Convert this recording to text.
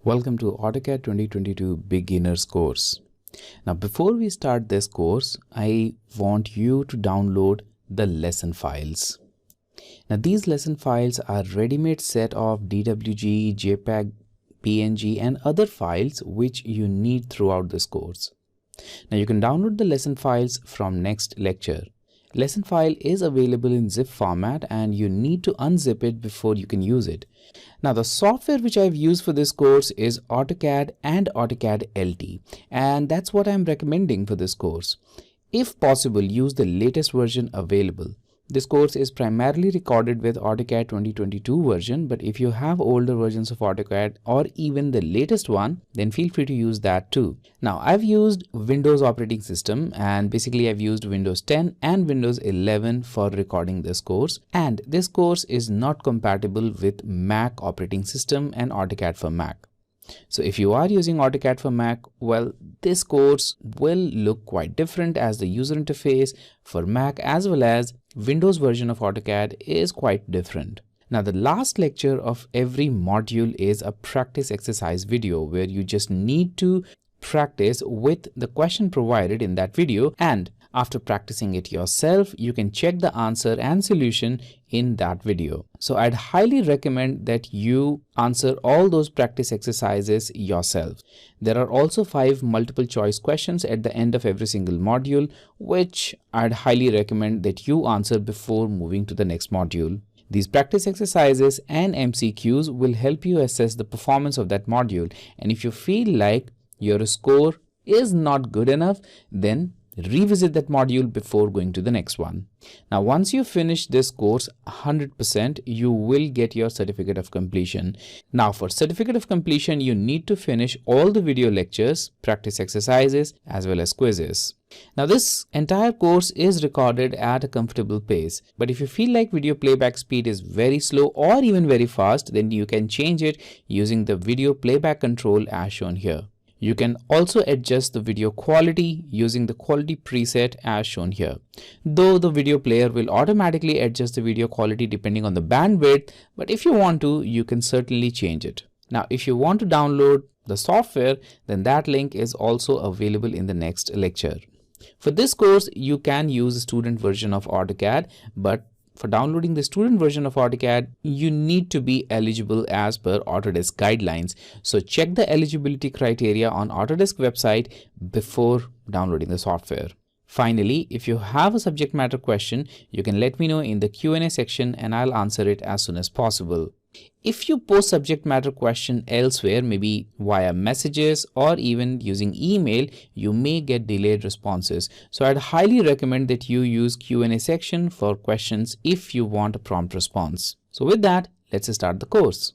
Welcome to AutoCAD 2022 Beginners course. Now before we start this course, I want you to download the lesson files. Now these lesson files are ready-made set of DWG, JPEG, PNG and other files which you need throughout this course. Now you can download the lesson files from next lecture. Lesson file is available in zip format and you need to unzip it before you can use it. Now the software which I've used for this course is AutoCAD and AutoCAD LT, and that's what I'm recommending for this course. If possible, use the latest version available. This course is primarily recorded with AutoCAD 2022 version, but if you have older versions of AutoCAD or even the latest one, then feel free to use that too. Now I've used Windows operating system, and basically I've used Windows 10 and Windows 11 for recording this course, and this course is not compatible with Mac operating system and AutoCAD for Mac. So if you are using AutoCAD for Mac, well, this course will look quite different, as the user interface for Mac as well as Windows version of AutoCAD is quite different. Now the last lecture of every module is a practice exercise video where you just need to practice with the question provided in that video, and after practicing it yourself, you can check the answer and solution in that video. So I'd highly recommend that you answer all those practice exercises yourself. There are also 5 multiple choice questions at the end of every single module, which I'd highly recommend that you answer before moving to the next module. These practice exercises and MCQs will help you assess the performance of that module, and if you feel like your score is not good enough, then revisit that module before going to the next one. Now once you finish this course 100%, you will get your certificate of completion. Now for certificate of completion, you need to finish all the video lectures, practice exercises as well as quizzes. Now this entire course is recorded at a comfortable pace, but if you feel like video playback speed is very slow or even very fast, then you can change it using the video playback control as shown here. You can also adjust the video quality using the quality preset as shown here. Though the video player will automatically adjust the video quality depending on the bandwidth, but if you want to, you can certainly change it. Now, if you want to download the software, then that link is also available in the next lecture. For this course, you can use the student version of AutoCAD, but for downloading the student version of AutoCAD, you need to be eligible as per Autodesk guidelines. So check the eligibility criteria on Autodesk website before downloading the software. Finally, if you have a subject matter question, you can let me know in the Q&A section and I'll answer it as soon as possible. If you post subject matter question elsewhere, maybe via messages or even using email, you may get delayed responses. So I'd highly recommend that you use Q&A section for questions if you want a prompt response. So with that, let's start the course.